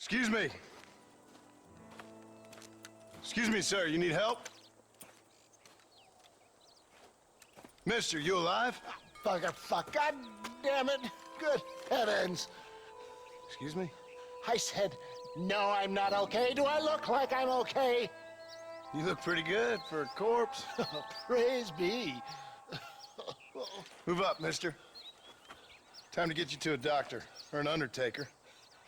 Excuse me. Excuse me, sir. You need help? Mister, you alive? Fuck. God damn it. Good heavens. Excuse me? I said, no, I'm not okay. Do I look like I'm okay? You look pretty good for a corpse. Praise be. Move up, mister. Time to get you to a doctor or an undertaker.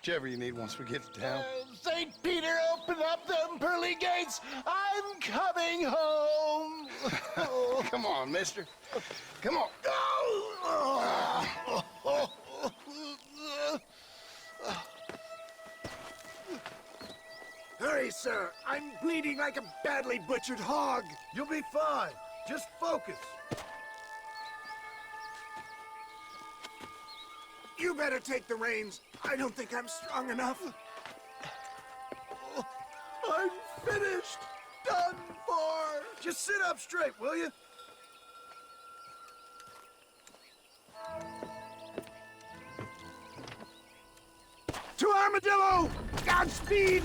Whichever you need once we get to town. St. Peter, open up them pearly gates. I'm coming home. Come on, mister. Come on. Hurry, sir. I'm bleeding like a badly butchered hog. You'll be fine. Just focus. You better take the reins. I don't think I'm strong enough. I'm finished. Done for. Just sit up straight, will you? To Armadillo! Godspeed!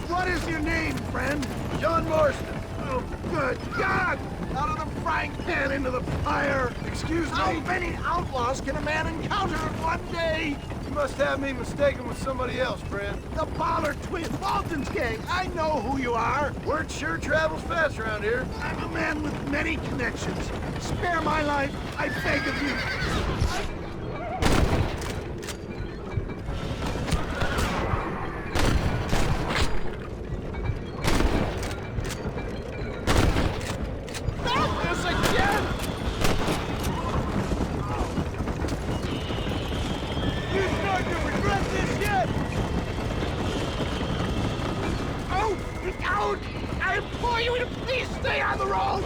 What is your name, friend? John Marston. Oh, good God! Out of the frying pan into the fire! Excuse How me. many outlaws can a man encounter in one day? You must have me mistaken with somebody else, friend. The Bollard twins, Walton's gang. I know who you are. Word sure travels fast around here. I'm a man with many connections. Spare my life, I beg of you. Not this again! You start to regret this yet? Oh, out! I implore you to please stay on the road!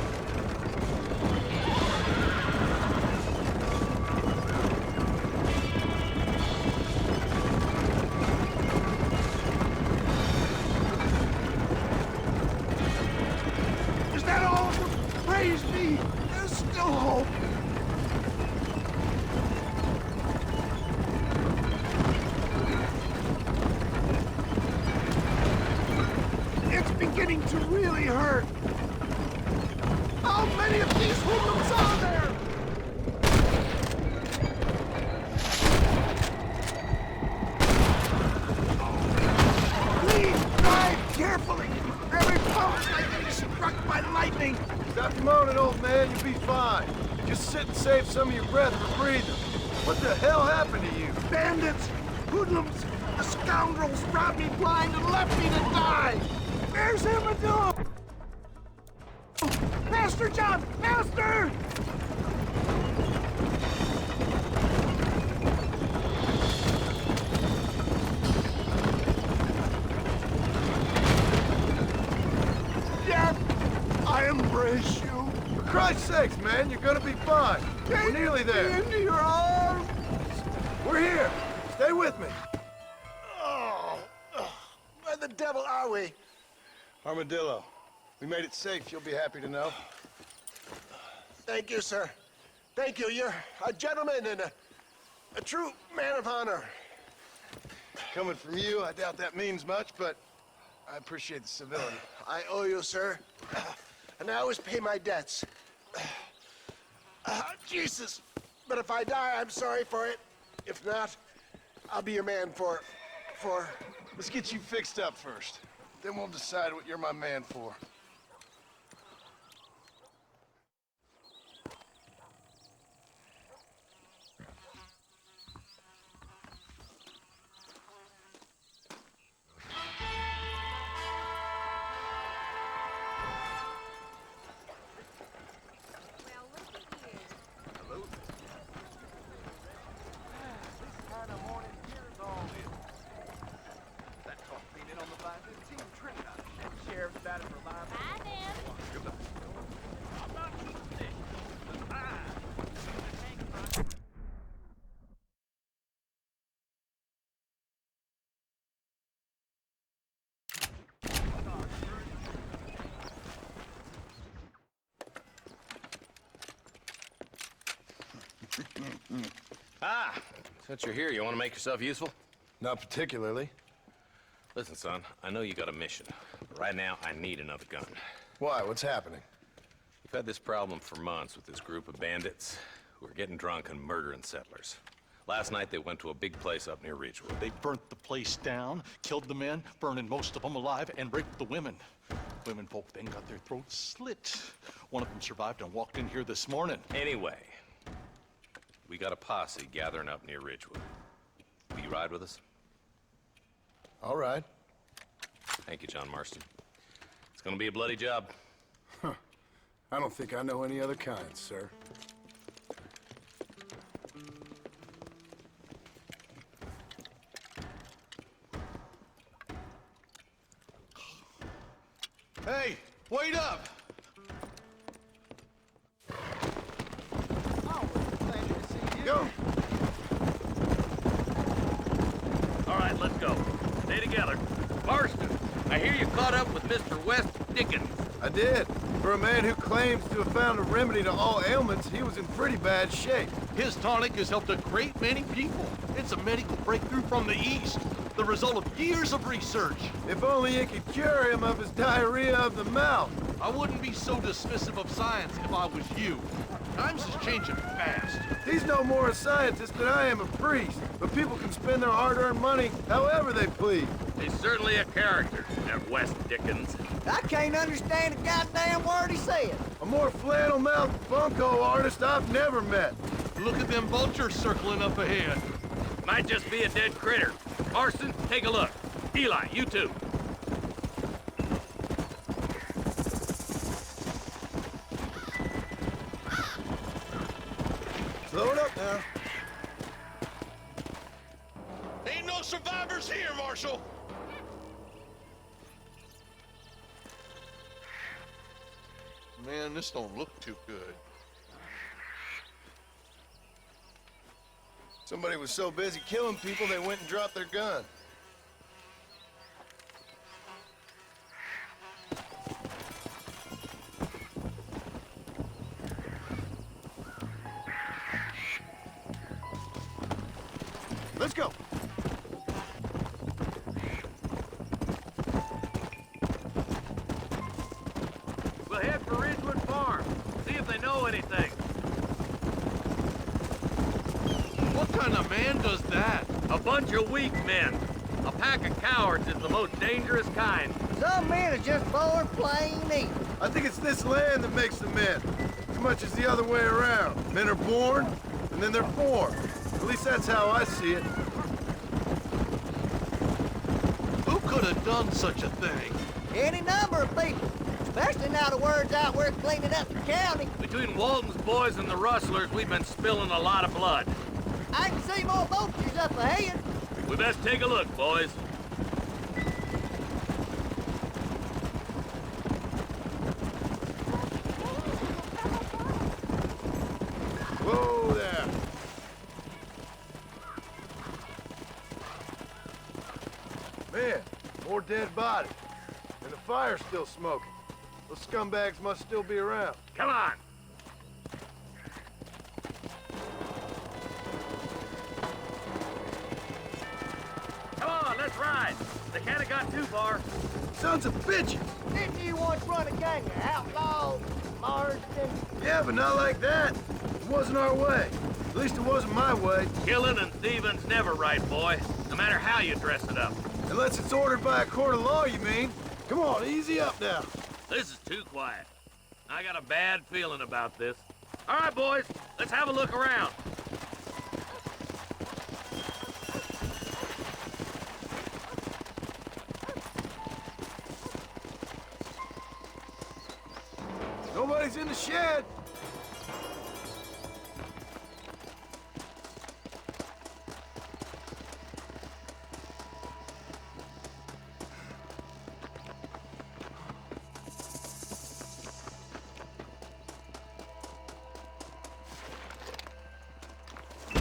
Is that all? Praise be! There's still hope! It's beginning to really hurt! How many of these hoodlums are there? Please drive carefully! Every pump is like getting struck by lightning! Stop your moaning, old man. You'll be fine. Just sit and save some of your breath for breathing. What the hell happened to you? Bandits! Hoodlums! The scoundrels robbed me blind and left me to die! Where's Armadillo? Master John! Master! Death! I embrace you. For Christ's sakes, man, you're gonna be fine. We're nearly Take me there. into your arms! We're here. Stay with me. Where the devil are we? Armadillo. We made it safe, you'll be happy to know. Thank you, sir. Thank you. You're a gentleman and a true man of honor. Coming from you, I doubt that means much, but I appreciate the civility. I owe you, sir. And I always pay my debts. Jesus. But if I die, I'm sorry for it. If not, I'll be your man for... Let's get you fixed up first. Then we'll decide what you're my man for. Sheriff's batted for live Ah, since you're here, you want to make yourself useful? Not particularly. Listen, son, I know you got a mission, but right now I need another gun. Why? What's happening? We've had this problem for months with this group of bandits who are getting drunk and murdering settlers. Last night they went to a big place up near Ridgewood. They burnt the place down, killed the men, burning most of them alive, and raped the women. Women folk then got their throats slit. One of them survived and walked in here this morning. Anyway, we got a posse gathering up near Ridgewood. Will you ride with us? All right. Thank you, John Marston. It's gonna be a bloody job. I don't think I know any other kind, sir. Hey, wait up! Go! All right, let's go. Stay together. Marston, I hear you caught up with Mr. West Dickens. I did. For a man who claims to have found a remedy to all ailments, he was in pretty bad shape. His tonic has helped a great many people. It's a medical breakthrough from the East, the result of years of research. If only it could cure him of his diarrhea of the mouth. I wouldn't be so dismissive of science if I was you. Times is changing fast. He's no more a scientist than I am a priest, but people can spend their hard-earned money however they please. He's certainly a character, that West Dickens. I can't understand a goddamn word he said. A more flannel-mouthed bunco artist I've never met. Look at them vultures circling up ahead. Might just be a dead critter. Marston, take a look. Eli, you too. Slow it up now. Ain't no survivors here, Marshal. Man, this don't look too good. Somebody was so busy killing people, they went and dropped their gun. Let's go. We'll head for Ridgewood Farm. See if they know anything. What kind of man does that? A bunch of weak men. A pack of cowards is the most dangerous kind. Some men are just born plain evil. I think it's this land that makes the men, as much as the other way around. Men are born, and then they're formed. At least that's how I see it. Who could have done such a thing? Any number of people, especially now the word's out we're cleaning up the county. Between Walton's boys and the rustlers, we've been spilling a lot of blood. I can see more vultures up ahead. We best take a look, boys. Whoa there. Man, more dead bodies. And the fire's still smoking. Those scumbags must still be around. Come on. Come on, let's ride. They can't have got too far. Sons of bitches! Didn't you once run a gang of outlaws, Marston? Yeah, but not like that. It wasn't our way. At least it wasn't my way. Killing and thieving's never right, boy. No matter how you dress it up. Unless it's ordered by a court of law, you mean? Come on, easy up now. This is too quiet. I got a bad feeling about this. All right, boys, let's have a look around. Nobody's in the shed.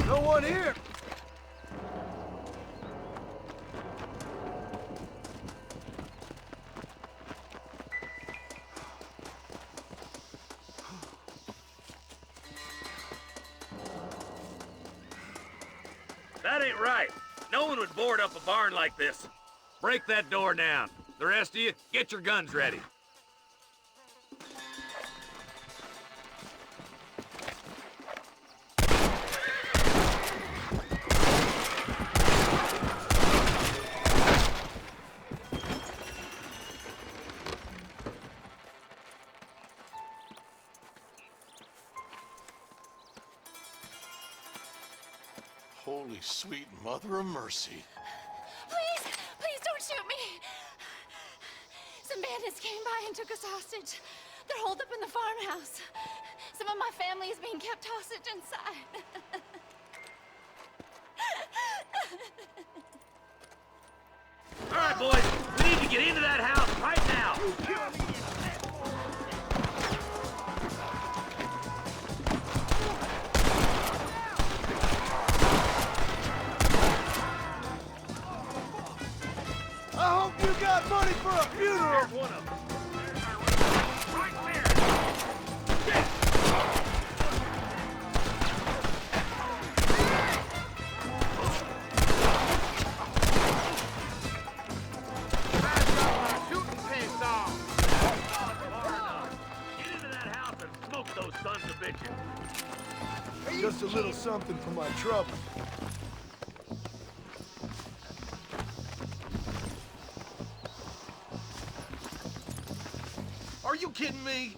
No one here. That ain't right. No one would board up a barn like this. Break that door down. The rest of you, get your guns ready. Holy sweet mother of mercy. Please, please don't shoot me. Some bandits came by and took us hostage. They're holed up in the farmhouse. Some of my family is being kept hostage inside. All right, boys, we need to get into that house right now. I hope you got money for a funeral! There's one of them. Right there! Get! Get into that house and smoke those sons of bitches. Just a little something for my trouble. Are you kidding me?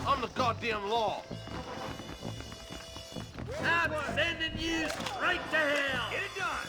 I'm the goddamn law. I'm sending you right to hell. Get it done.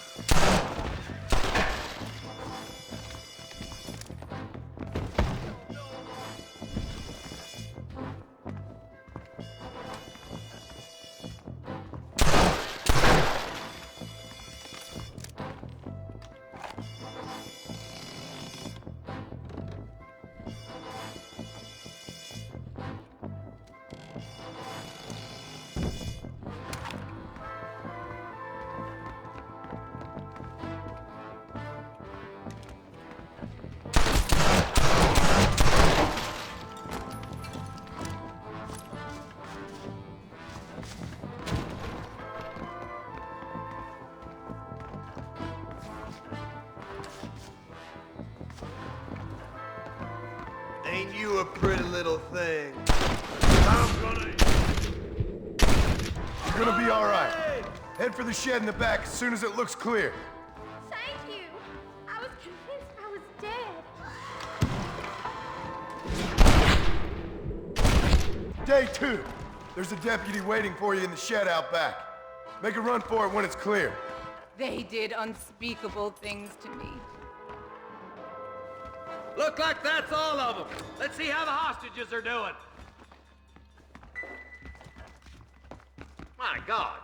Ain't you a pretty little thing? You're gonna be all right. Head for the shed in the back as soon as it looks clear. Thank you. I was convinced I was dead. Day 2. There's a deputy waiting for you in the shed out back. Make a run for it when it's clear. They did unspeakable things to me. Look like that's all of them. Let's see how the hostages are doing. My God.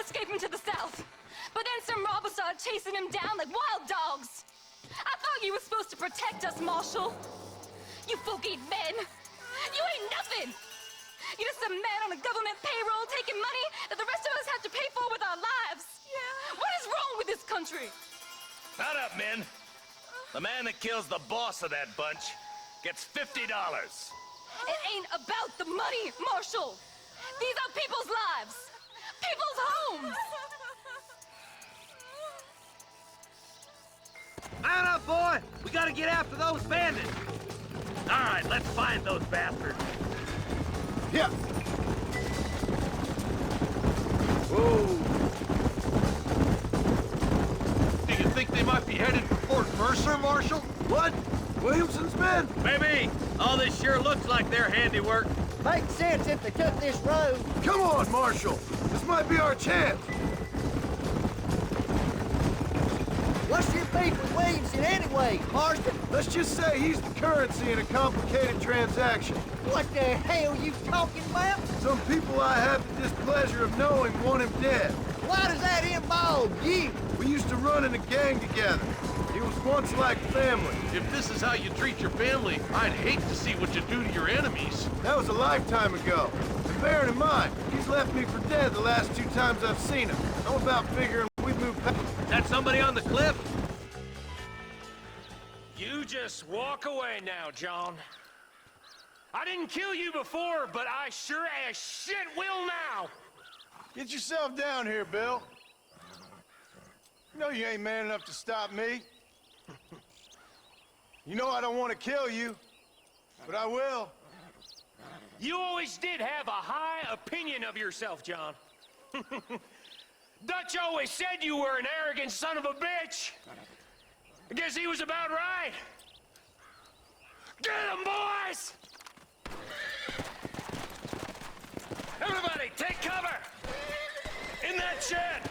Escaping to the south. But then some robbers started chasing him down like wild dogs. I thought you were supposed to protect us, Marshal. You folk-eat men. You ain't nothing. You're just a man on a government payroll taking money that the rest of us have to pay for with our lives. Yeah. What is wrong with this country? Shut up, men. The man that kills the boss of that bunch gets $50. It ain't about the money, Marshal. These are people's lives. People's homes! Man up, boy! We gotta get after those bandits. All right, let's find those bastards. Yeah. Whoa. Do you think they might be headed for Fort Mercer, Marshal? What? Williamson's men? Maybe. All this sure looks like their handiwork. Makes sense if they took this road. Come on, Marshal. This might be our chance. What's your beef with Williamson anyway, Marston? Let's just say he's the currency in a complicated transaction. What the hell you talking about? Some people I have the displeasure of knowing want him dead. Why does that involve you? We used to run in a gang together. He was once like family. If this is how you treat your family, I'd hate to see what you do to your enemies. That was a lifetime ago. And bearing in mind, he's left me for dead the last 2 times I've seen him. I'm about figuring we moved past. Is that somebody on the cliff? You just walk away now, John. I didn't kill you before, but I sure as shit will now. Get yourself down here, Bill. You know you ain't man enough to stop me. You know I don't want to kill you, but I will. You always did have a high opinion of yourself, John. Dutch always said you were an arrogant son of a bitch. I guess he was about right. Get him, boys! Everybody, take cover! In that shed!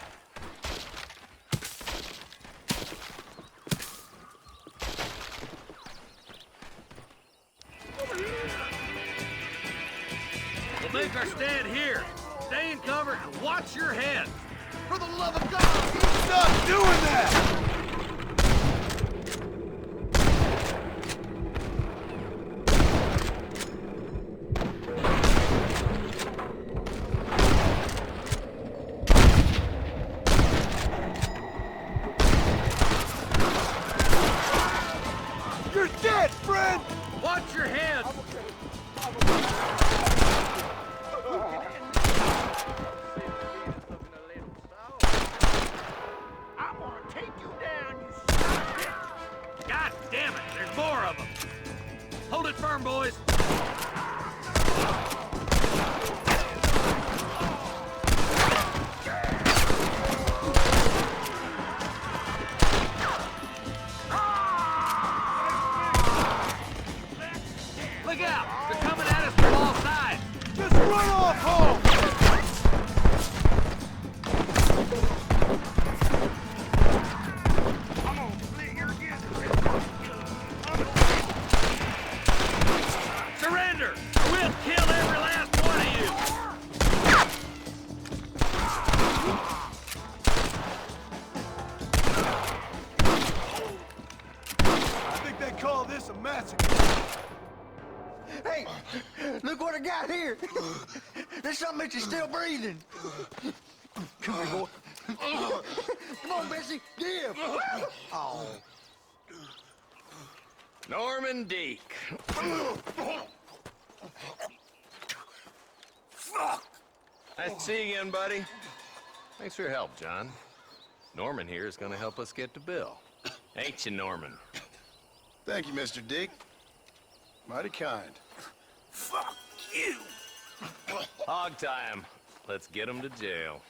We'll make our stand here. Stay in cover and watch your head. For the love of God, stop doing that! You're dead, friend! Watch your head. I'm gonna take you down, you son of a bitch! God damn it, there's more of them. Hold it firm, boys. Look out! They're coming at us from all sides. Just run off home! Surrender! Or we'll kill every last one of you! I think they call this a massacre. Hey, look what I got here. There's something that you're still breathing. Come here, boy. Come on, Bessie, give. Oh. Norman Deek. Nice to see you again, buddy. Thanks for your help, John. Norman here is gonna help us get to Bill. Ain't you, Norman? Thank you, Mr. Dick. Mighty kind. Fuck you! Hog time. Let's get him to jail.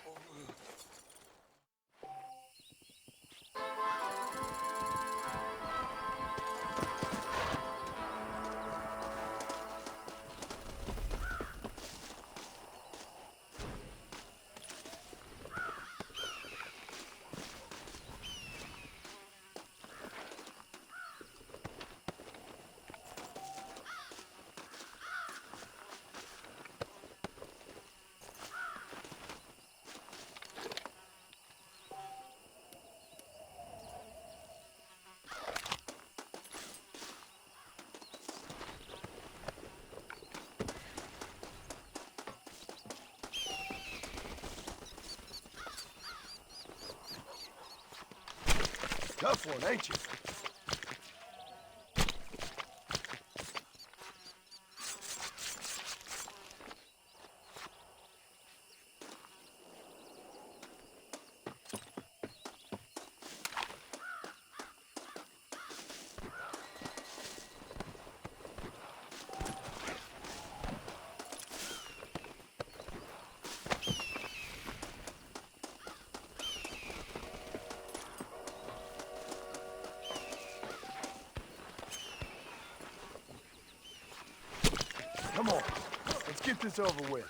Tough one, ain't you? this over with.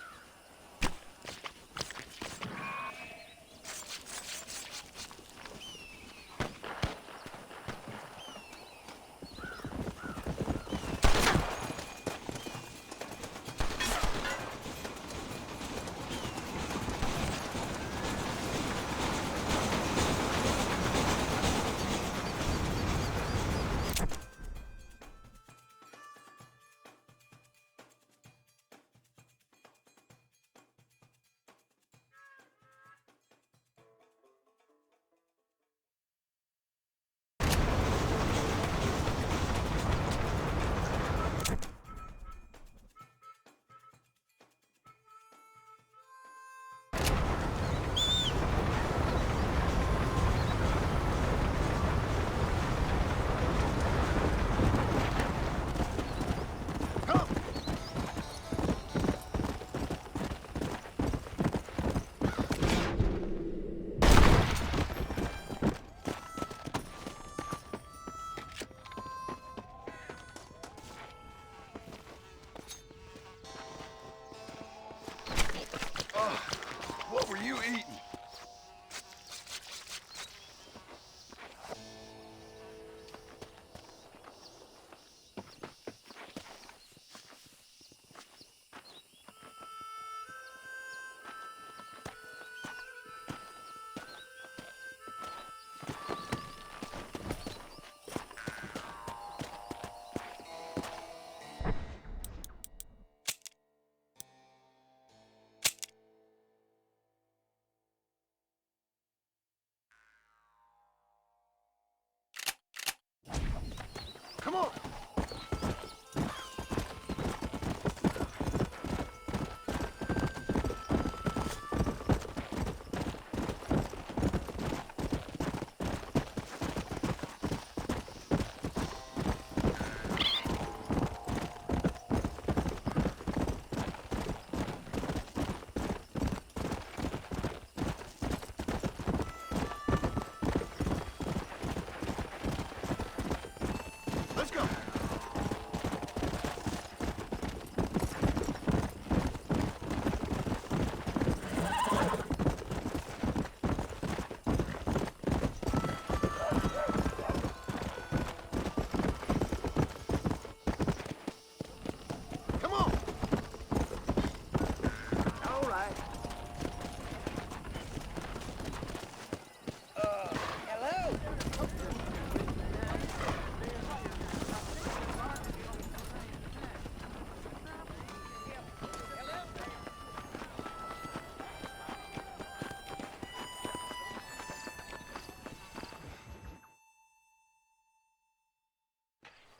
What were you eating? Come on! Let's go! Come on! All right. Hello?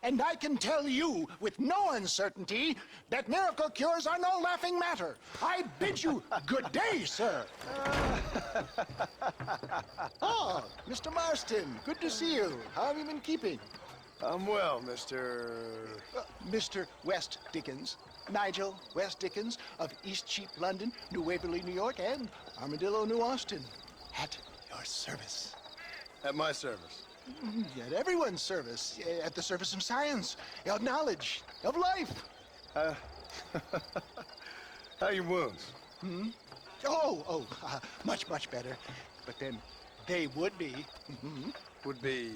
And I can tell you with no uncertainty that miracle cures are no laughing matter. I bid you good day, sir. Oh, Mr. Marston, good to see you. How have you been keeping? I'm well, Mr. Mr. West Dickens, Nigel West Dickens of East Cheap, London, New Waverly, New York, and Armadillo, New Austin. At your service. At my service. At everyone's service. At the service of science, of knowledge, of life. How are your wounds? Much, much better. But then they would be. Would be...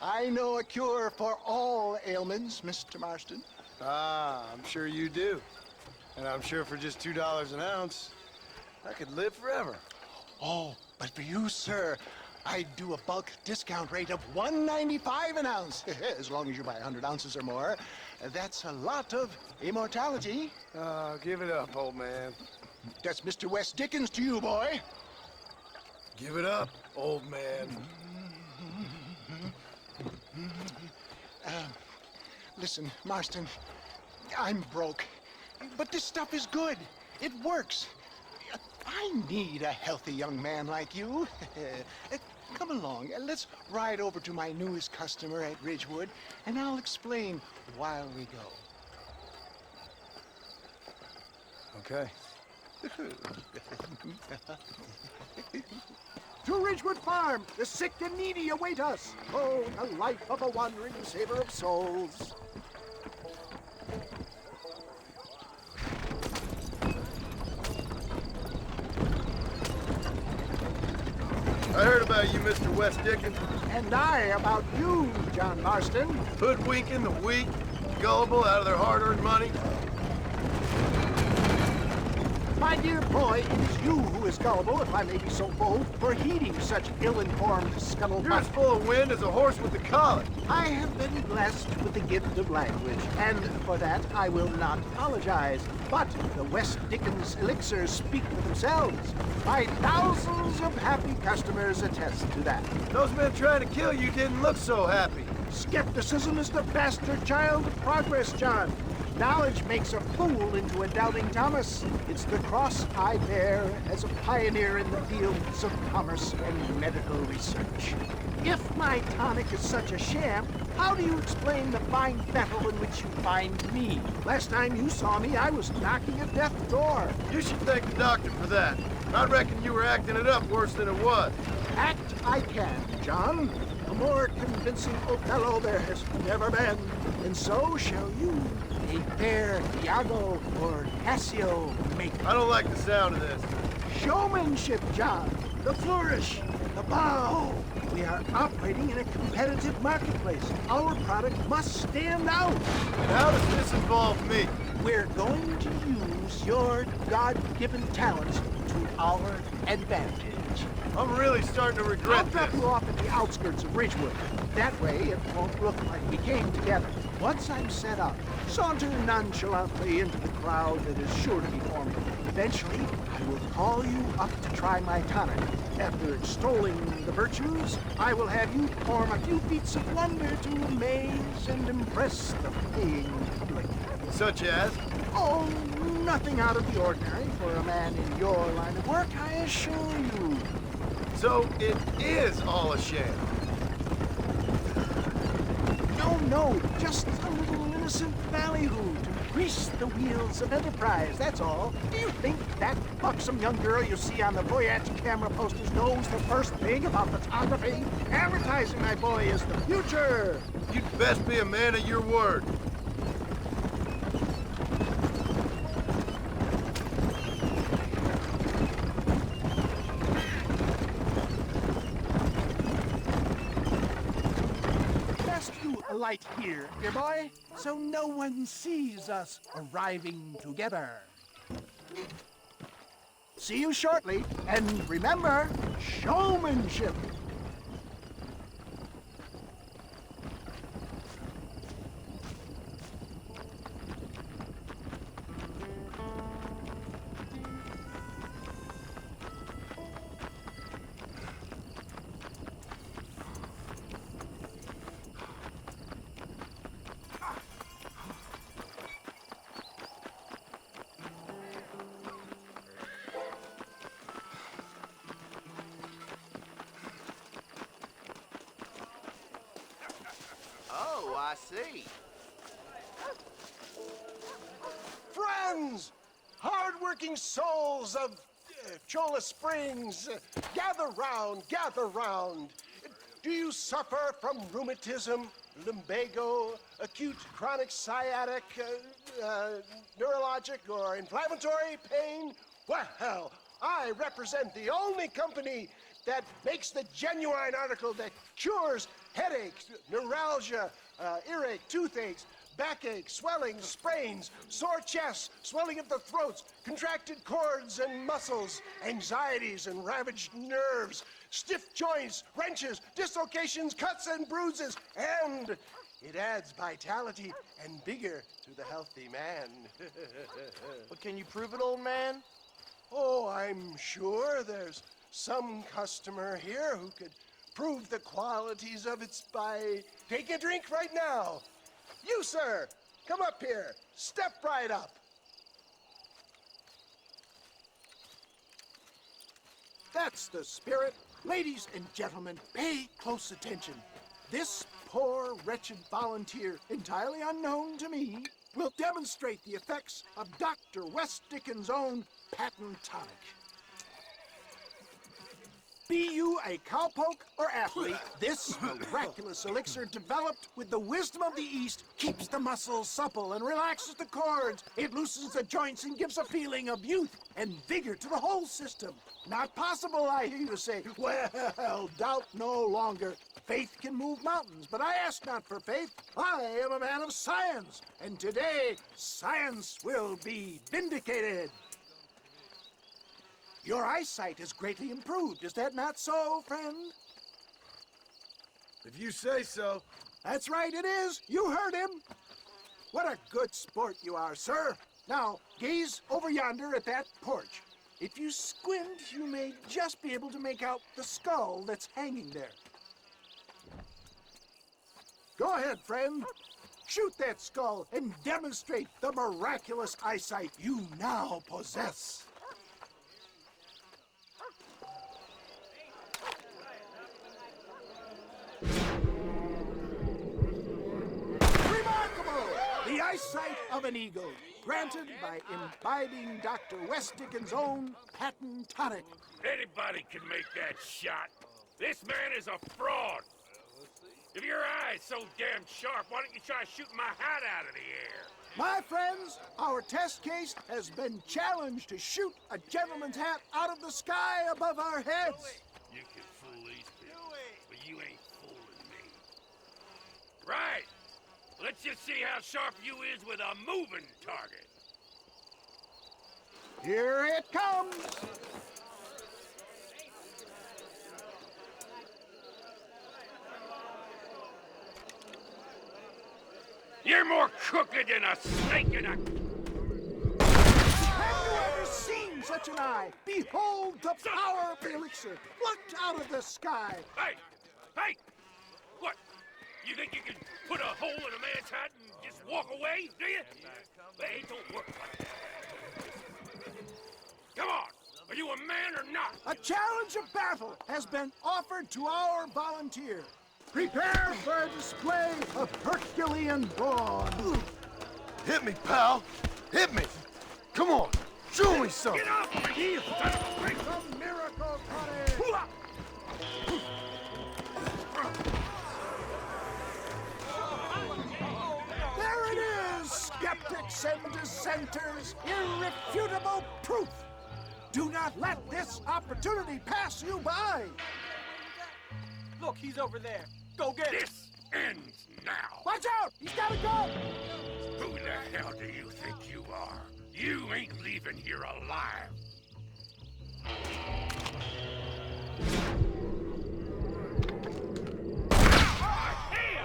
I know a cure for all ailments, Mr. Marston. Ah, I'm sure you do. And I'm sure for just $2 an ounce, I could live forever. Oh, but for you, sir, I'd do a bulk discount rate of $1.95 an ounce, as long as you buy 100 ounces or more. That's a lot of immortality. Give it up, old man. That's Mr. West Dickens to you, boy. Give it up, old man. Listen, Marston, I'm broke, but this stuff is good. It works. I need a healthy young man like you. Come along, let's ride over to my newest customer at Ridgewood, and I'll explain while we go. Okay. To Ridgewood Farm, the sick and needy await us. Oh, the life of a wandering saver of souls. I heard about you, Mr. West Dickens. And I about you, John Marston. Hoodwinking the weak, gullible out of their hard-earned money. My dear boy, it is you who is gullible, if I may be so bold, for heeding such ill-informed scuttlebutt. You're as full of wind as a horse with the colic. I have been blessed with the gift of language, and for that I will not apologize. But the West Dickens elixirs speak for themselves. My thousands of happy customers attest to that. Those men trying to kill you didn't look so happy. Skepticism is the bastard child of progress, John. Knowledge makes a fool into a doubting Thomas. It's the cross I bear as a pioneer in the fields of commerce and medical research. If my tonic is such a sham, how do you explain the fine battle in which you find me? Last time you saw me, I was knocking at death's door. You should thank the doctor for that. I reckon you were acting it up worse than it was. Act I can, John. A more convincing Othello there has never been. And so shall you. A fair Iago or Cassio make. I don't like the sound of this. Showmanship, John. The flourish, the bow. We are operating in a competitive marketplace. Our product must stand out. And how does this involve me? We're going to use your God-given talents to our advantage. I'm really starting to regret I'll drop this. you off at the outskirts of Ridgewood. That way, it won't look like we came together. Once I'm set up, saunter nonchalantly into the crowd that is sure to be forming. Eventually, I will call you up to try my tonic. After extolling the virtues, I will have you perform a few feats of wonder to amaze and impress the paying public. Such as? Oh, nothing out of the ordinary for a man in your line of work, I assure you. So it is all a sham. No, just a little innocent ballyhoo to grease the wheels of enterprise, that's all. Do you think that buxom young girl you see on the voyage camera posters knows the first thing about photography? Advertising, my boy, is the future. You'd best be a man of your word. Light here, dear boy, so no one sees us arriving together. See you shortly, and remember, showmanship. Oh, I see. Friends, hard-working souls of Cholla Springs, gather round, gather round. Do you suffer from rheumatism, lumbago, acute chronic sciatic, neurologic or inflammatory pain? Well, I represent the only company that makes the genuine article that cures headaches, neuralgia, earache, toothaches, backache, swelling, sprains, sore chests, swelling of the throats, contracted cords and muscles, anxieties and ravaged nerves, stiff joints, wrenches, dislocations, cuts and bruises, and it adds vitality and vigor to the healthy man. But can you prove it, old man? Oh, I'm sure there's some customer here who could prove the qualities of it by taking a drink right now. You, sir, come up here. Step right up. That's the spirit. Ladies and gentlemen, pay close attention. This poor, wretched volunteer, entirely unknown to me, will demonstrate the effects of Dr. West Dickens' own patent tonic. Be you a cowpoke or athlete, this miraculous elixir developed with the wisdom of the East keeps the muscles supple and relaxes the cords. It loosens the joints and gives a feeling of youth and vigor to the whole system. Not possible, I hear you say. Well, doubt no longer. Faith can move mountains, but I ask not for faith. I am a man of science, and today, science will be vindicated. Your eyesight has greatly improved. Is that not so, friend? If you say so. That's right, it is. You heard him. What a good sport you are, sir. Now, gaze over yonder at that porch. If you squint, you may just be able to make out the skull that's hanging there. Go ahead, friend. Shoot that skull and demonstrate the miraculous eyesight you now possess. Remarkable! The eyesight of an eagle, granted by imbibing Dr. West Dickens' own patent tonic. Anybody can make that shot. This man is a fraud. If your eye's so damn sharp, why don't you try shooting my hat out of the air? My friends, our test case has been challenged to shoot a gentleman's hat out of the sky above our heads. You can fool these people, but you ain't fooling me. Right. Let's just see how sharp you is with a moving target. Here it comes. You're more crooked than a snake in a... Have you ever seen such an eye? Behold the power of the elixir, plucked out of the sky. Hey! Hey! What? You think you can put a hole in a man's hat and just walk away, do you? Hey, it don't work like that. Come on! Are you a man or not? A challenge of battle has been offered to our volunteer. Prepare for a display of Herculean brawn. Hit me, pal. Hit me. Come on. Show me something. Get off me, you son of a bitch! The miracle cottage. There it is, skeptics and dissenters. Irrefutable proof. Do not let this opportunity pass you by. Look, he's over there. Go get him. This ends now. Watch out! He's got a gun! Who the hell do you think you are? You ain't leaving here alive.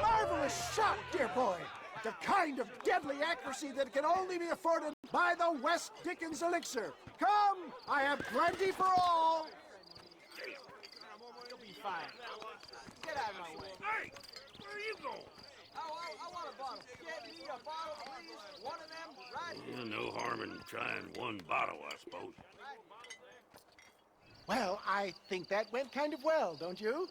Marvelous shot, dear boy. The kind of deadly accuracy that can only be afforded by the West Dickens elixir. Come, I have plenty for all. You'll be fine. Get out of my way. Hey, where are you going? I want a bottle. Get me a bottle, please. One of them, right here. No harm in trying one bottle, I suppose. Well, I think that went kind of well, don't you?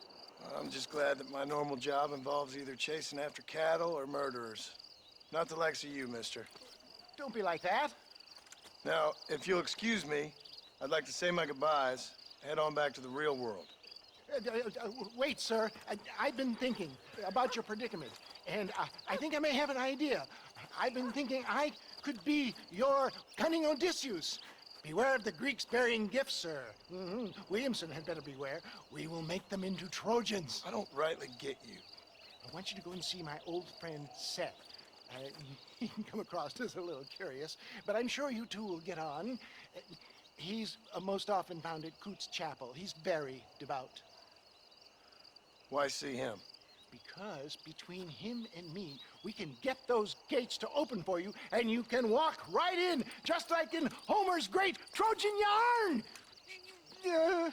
I'm just glad that my normal job involves either chasing after cattle or murderers. Not the likes of you, mister. Don't be like that. Now, if you'll excuse me, I'd like to say my goodbyes, head on back to the real world. Wait, sir. I've been thinking about your predicament, and I think I may have an idea. I've been thinking I could be your cunning Odysseus. Beware of the Greeks bearing gifts, sir. Williamson had better beware. We will make them into Trojans. I don't rightly get you. I want you to go and see my old friend Seth. He can come across as a little curious, but I'm sure you two will get on. He's most often found at Coots Chapel. He's very devout. Why see him? Because between him and me, we can get those gates to open for you, and you can walk right in, just like in Homer's great Trojan yarn!